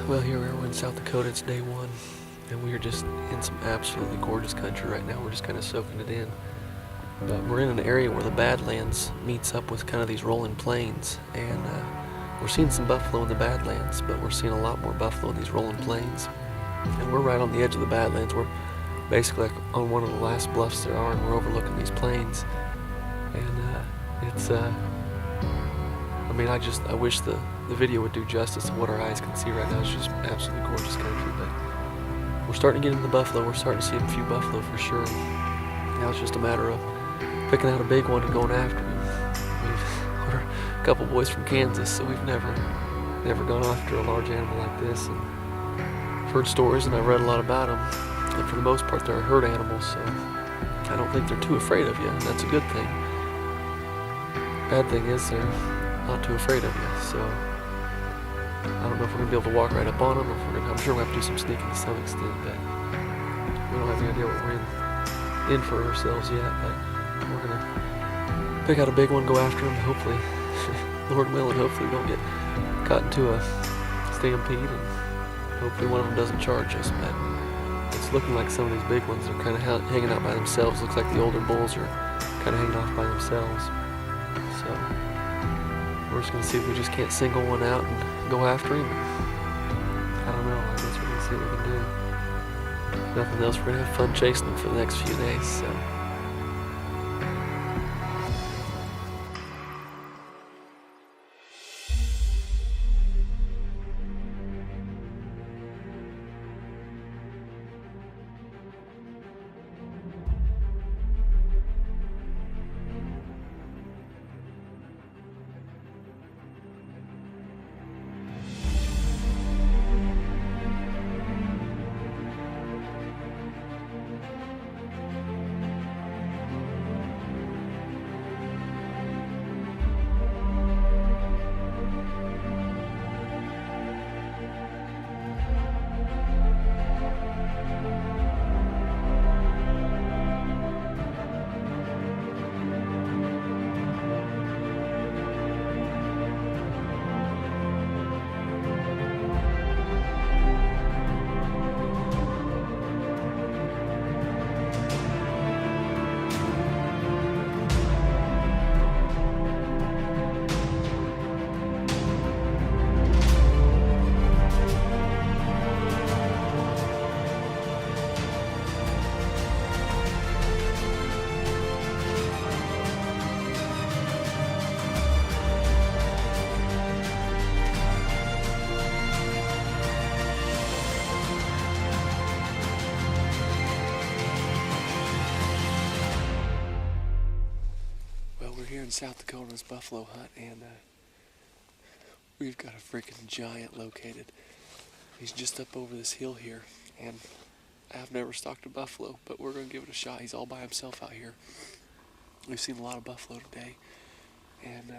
Well, here we are in South Dakota. It's day one, and we are just in some absolutely gorgeous country right now. We're just kind of soaking it in. But we're in an area where the Badlands meets up with kind of these rolling plains, and we're seeing some buffalo in the Badlands, but we're seeing a lot more buffalo in these rolling plains. And we're right on the edge of the Badlands. We're basically like on one of the last bluffs there are, and we're overlooking these plains. And it's I wish the video would do justice to what our eyes can see right now. It's just absolutely gorgeous country. But we're starting to get into the buffalo. We're starting to see a few buffalo for sure. Now it's just a matter of picking out a big one and going after him. We're a couple boys from Kansas, so we've never gone after a large animal like this. And I've heard stories and I've read a lot about them. And for the most part, they're herd animals, so I don't think they're too afraid of you, and that's a good thing. Bad thing is they're not too afraid of you, so I don't know if we're gonna be able to walk right up on them. I'm sure we'll have to do some sneaking to some extent, but we don't have any idea what we're in for ourselves yet. But we're gonna pick out a big one, go after him. Hopefully, Lord willing, hopefully we don't get caught into a stampede, and hopefully one of them doesn't charge us. But it's looking like some of these big ones are kind of hanging out by themselves. Looks like the older bulls are kind of hanging off by themselves. So we're just gonna see if we just can't single one out and go after him. I don't know. I guess we're gonna see what we can do. If nothing else, we're gonna have fun chasing them for the next few days. So. We're here in South Dakota's buffalo hunt, and we've got a freaking giant located. He's just up over this hill here, and I've never stalked a buffalo, but we're going to give it a shot. He's all by himself out here. We've seen a lot of buffalo today, and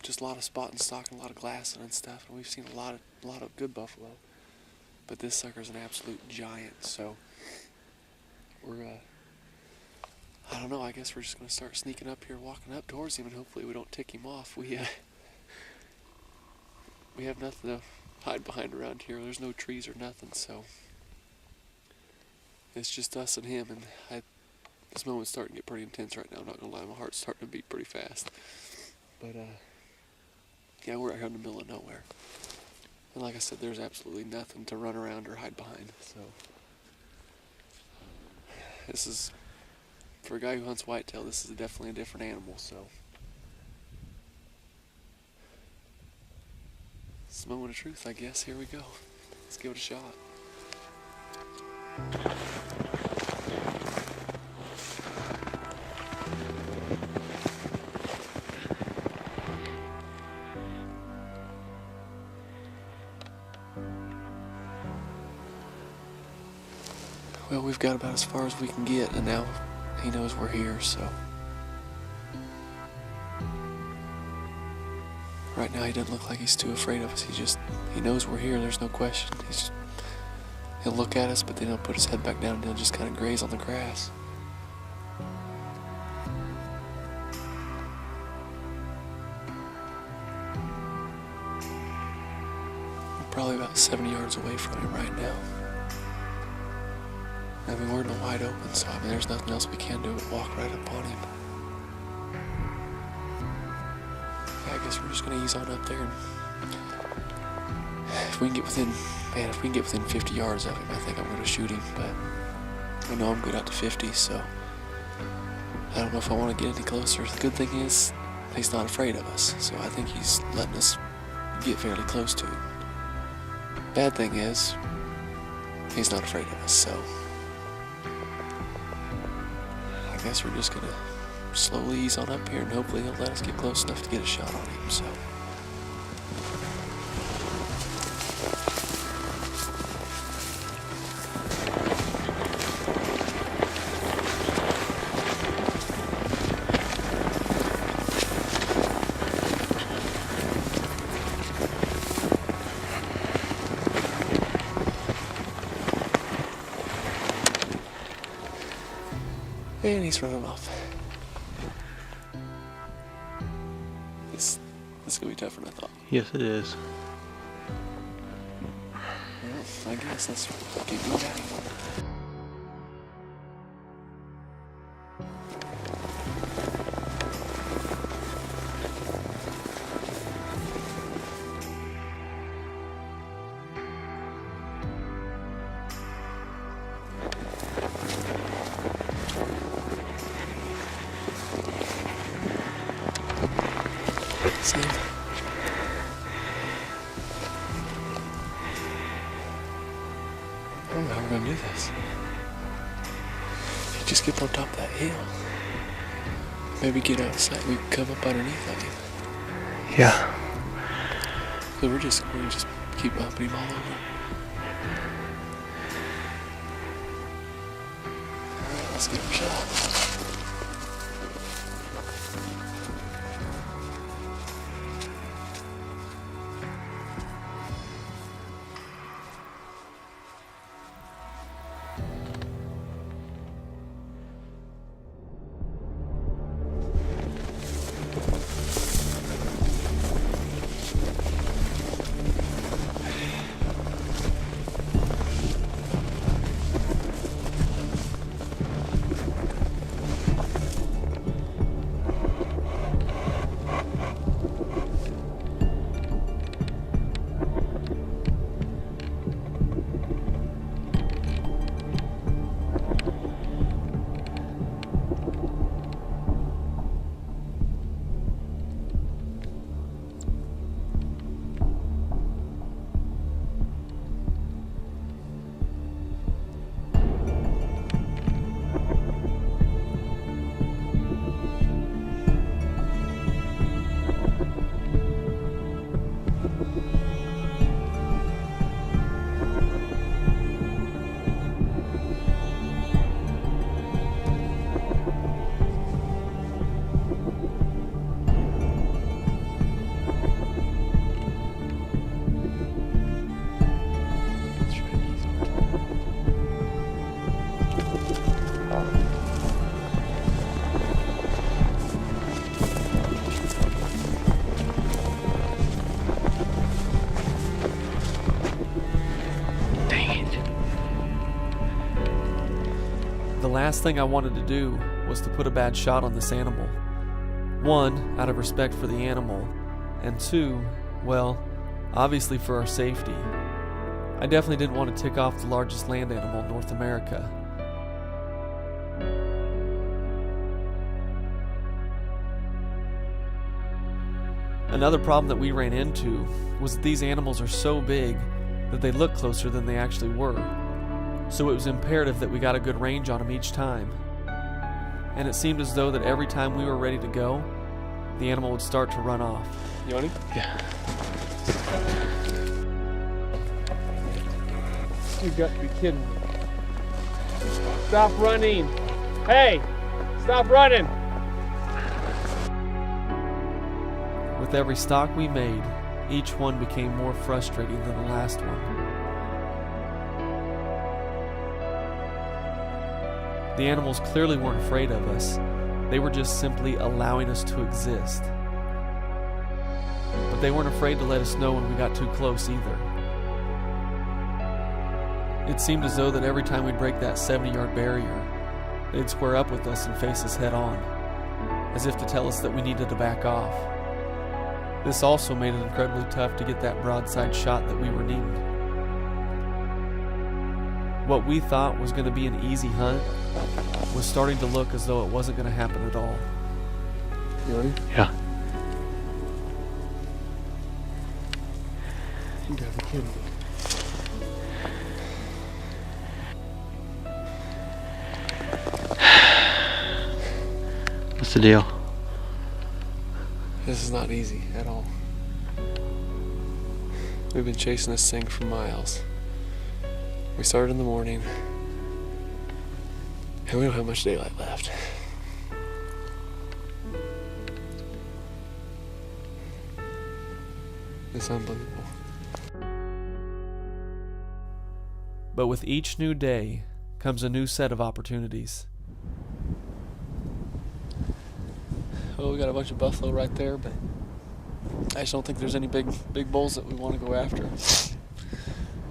just a lot of spot and stalking, a lot of glassing and stuff, and we've seen a lot of good buffalo. But this sucker's an absolute giant, so we're I don't know, I guess we're just going to start sneaking up here, walking up towards him, and hopefully we don't tick him off. We have nothing to hide behind around here. There's no trees or nothing, so it's just us and him, and this moment's starting to get pretty intense right now. I'm not going to lie, my heart's starting to beat pretty fast. But, yeah, we're out here in the middle of nowhere. And like I said, there's absolutely nothing to run around or hide behind, so this is... For a guy who hunts whitetail, this is definitely a different animal, so. It's a moment of truth, I guess. Here we go. Let's give it a shot. Well, we've got about as far as we can get, and now he knows we're here, so. Right now he doesn't look like he's too afraid of us. He knows we're here, there's no question. He'll look at us, but then he'll put his head back down and he'll just kind of graze on the grass. probably about 70 yards away from him right now. I mean, we're in the wide open, so I mean, there's nothing else we can do but walk right up on him. Yeah, I guess we're just gonna ease on up there, and if we can get within, man, if we can get within 50 yards of him, I think I'm gonna shoot him, but I know I'm good out to 50, so I don't know if I want to get any closer. The good thing is, he's not afraid of us, so I think he's letting us get fairly close to him. Bad thing is, he's not afraid of us, so I guess we're just gonna slowly ease on up here, and hopefully he'll let us get close enough to get a shot on him, so. And he's running off. This is gonna be tougher than I thought. Yes, it is. Well, I guess let's keep going at him. See? I don't know how we're gonna do this. You just get on top of that hill. Maybe get outside. We can come up underneath of him. Yeah. So we're just keep bumping him all over. Alright, let's give him a shot. The last thing I wanted to do was to put a bad shot on this animal. One, out of respect for the animal, and two, well, obviously for our safety. I definitely didn't want to tick off the largest land animal in North America. Another problem that we ran into was that these animals are so big that they look closer than they actually were. So it was imperative that we got a good range on them each time. And it seemed as though that every time we were ready to go, the animal would start to run off. You want him? Yeah. You got to be kidding me. Stop running. Hey, stop running. With every stalk we made, each one became more frustrating than the last one. The animals clearly weren't afraid of us. They were just simply allowing us to exist. But they weren't afraid to let us know when we got too close either. It seemed as though that every time we'd break that 70-yard barrier, they'd square up with us and face us head on, as if to tell us that we needed to back off. This also made it incredibly tough to get that broadside shot that we were needing. What we thought was going to be an easy hunt was starting to look as though it wasn't going to happen at all. You ready? Yeah. You gotta be kidding me. What's the deal? This is not easy at all. We've been chasing this thing for miles. We started in the morning, and we don't have much daylight left. It's unbelievable. But with each new day comes a new set of opportunities. Well, we got a bunch of buffalo right there, but I just don't think there's any big bulls that we want to go after.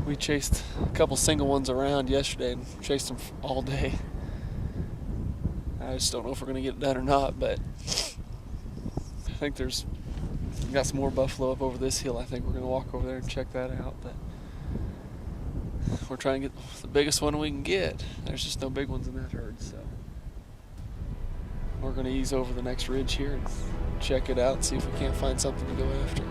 We chased a couple single ones around yesterday and chased them all day. I just don't know if we're going to get it done or not, but I think we got some more buffalo up over this hill. I think we're going to walk over there and check that out, but we're trying to get the biggest one we can get. There's just no big ones in that herd, so we're going to ease over the next ridge here and check it out and see if we can't find something to go after.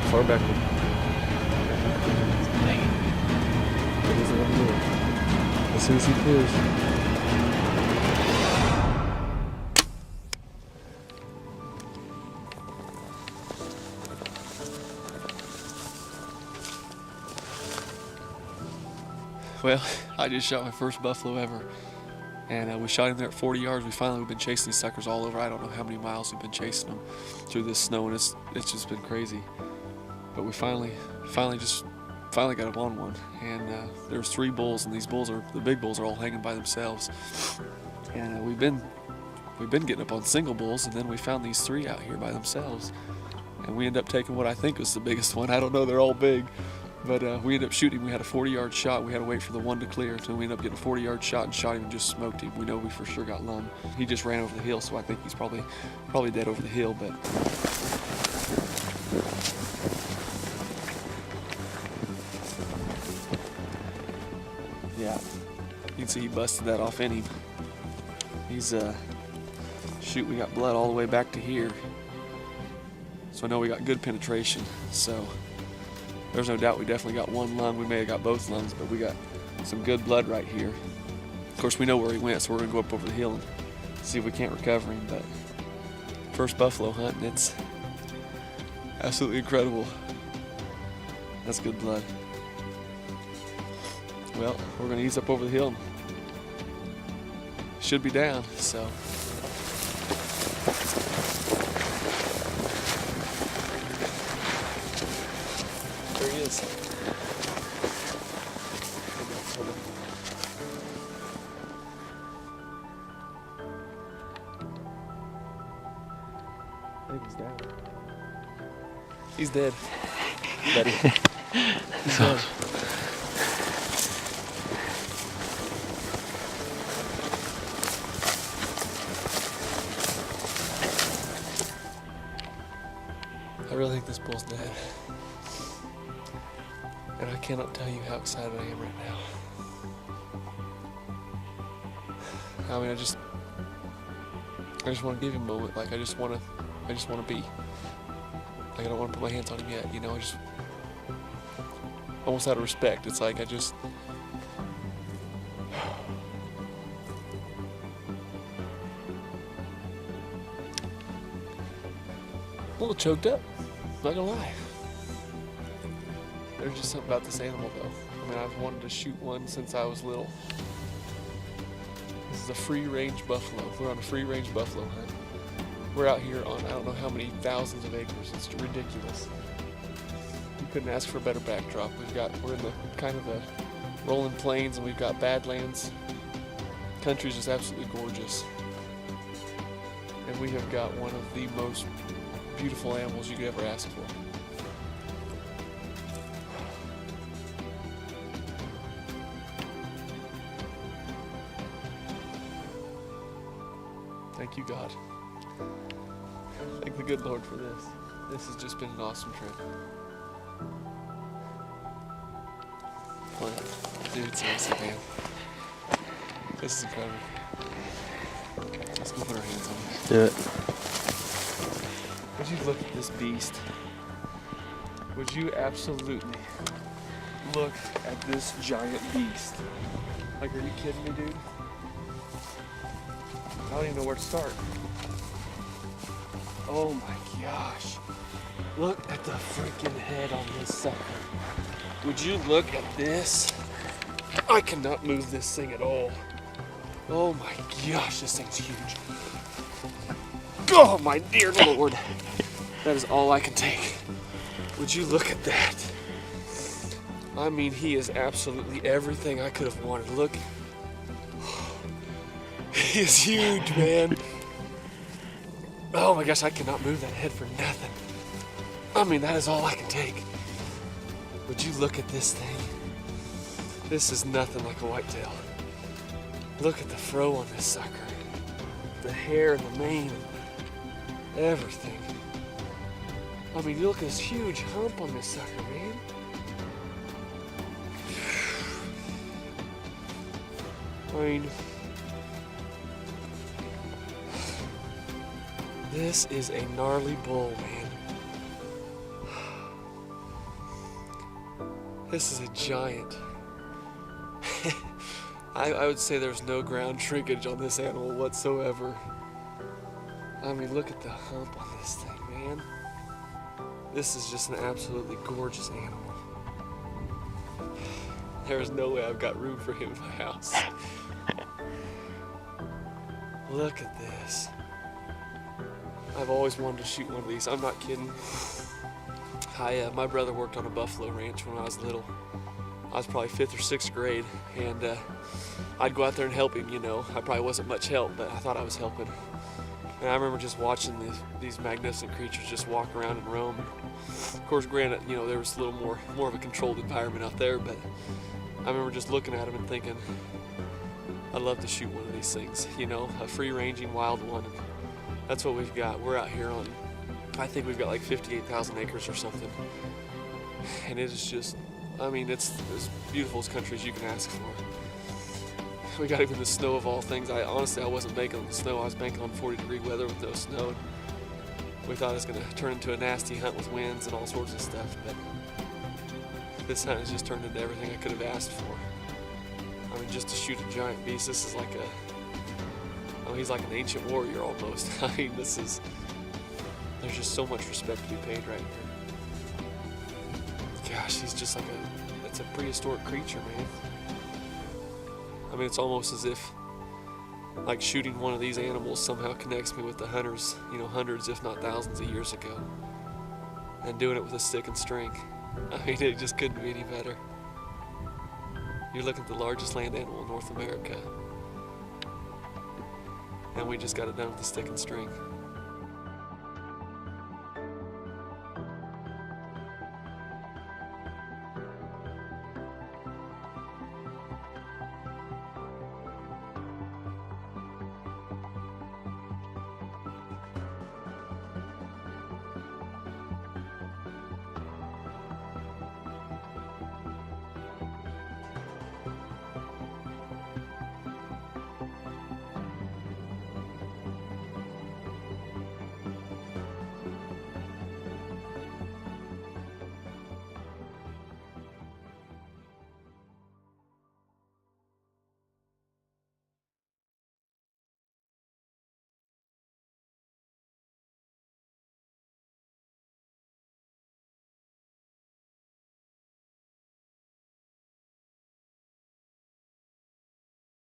Far backward. Dang it. It doesn't want to move. As soon as he clears. Well, I just shot my first buffalo ever, and we shot him there at 40 yards. We've been chasing these suckers all over. I don't know how many miles we've been chasing them through this snow, and it's just been crazy. But we finally got up on one, and there was 3 bulls, and the big bulls are all hanging by themselves. And we've been getting up on single bulls, and then we found these 3 out here by themselves, and we ended up taking what I think was the biggest one. I don't know, they're all big. But we ended up shooting. We had a 40-yard shot. We had to wait for the one to clear until we ended up getting a 40-yard shot and shot him and just smoked him. We know we for sure got lung. He just ran over the hill, so I think he's probably dead over the hill. But Yeah, you can see he busted that off in him. He's, shoot, we got blood all the way back to here. So I know we got good penetration. So there's no doubt we definitely got one lung. We may have got both lungs, but we got some good blood right here. Of course, we know where he went, so we're gonna go up over the hill and see if we can't recover him. But first buffalo hunt, and it's absolutely incredible. That's good blood. Well, we're gonna ease up over the hill. And should be down, so. There he is. I think he's down. He's dead. Buddy. He's dead. I really think this bull's dead. And I cannot tell you how excited I am right now. I mean, I just want to give him a moment. Like, I just want to be. Like, I don't want to put my hands on him yet, you know. I just almost out of respect. It's like I just. A little choked up, not gonna lie. There's just something about this animal though. I mean, I've wanted to shoot one since I was little. This is a free-range buffalo. We're on a free-range buffalo hunt. We're out here on I don't know how many thousands of acres. It's ridiculous. You couldn't ask for a better backdrop. We're in the kind of the rolling plains, and we've got badlands. Country's just absolutely gorgeous. And we have got one of the most beautiful animals you could ever ask for. Thank you, God. Thank the good Lord for this. This has just been an awesome trip. Dude, seriously, man. This is incredible. Let's go put our hands on it. Let's do it. Would you look at this beast? Would you absolutely look at this giant beast? Like, are you kidding me, dude? I don't even know where to start. Oh my gosh. Look at the freaking head on this sucker. Would you look at this? I cannot move this thing at all. Oh my gosh, this thing's huge. Oh my dear Lord. That is all I can take. Would you look at that? I mean, he is absolutely everything I could have wanted. Look. He is huge, man. Oh my gosh, I cannot move that head for nothing. I mean, that is all I can take. Would you look at this thing? This is nothing like a whitetail. Look at the fro on this sucker. The hair and the mane. Everything. I mean, look at this huge hump on this sucker, man. I mean, this is a gnarly bull, man. This is a giant. I would say there's no ground shrinkage on this animal whatsoever. I mean, look at the hump on this thing, man. This is just an absolutely gorgeous animal. There is no way I've got room for him in my house. Look at this. I've always wanted to shoot one of these. I'm not kidding. My brother worked on a buffalo ranch when I was little. I was probably 5th or 6th grade, and I'd go out there and help him, you know. I probably wasn't much help, but I thought I was helping. And I remember just watching these magnificent creatures just walk around and roam. Of course, granted, you know, there was a little more of a controlled environment out there, but I remember just looking at them and thinking, I'd love to shoot one of these things, you know, a free-ranging wild one. And that's what we've got. We're out here on, I think we've got like 58,000 acres or something. And it is just, I mean, it's as beautiful as country as you can ask for. we got even the snow of all things. Honestly, I wasn't banking on the snow. I was banking on 40-degree weather with no snow. We thought it was going to turn into a nasty hunt with winds and all sorts of stuff, but this hunt has just turned into everything I could have asked for. I mean, just to shoot a giant beast, this is like he's like an ancient warrior almost. I mean, there's just so much respect to be paid right here. Gosh, he's just like it's a prehistoric creature, man. I mean, it's almost as if like shooting one of these animals somehow connects me with the hunters, hundreds if not thousands of years ago. And doing it with a stick and string. I mean, it just couldn't be any better. You're looking at the largest land animal in North America. And we just got it done with a stick and string.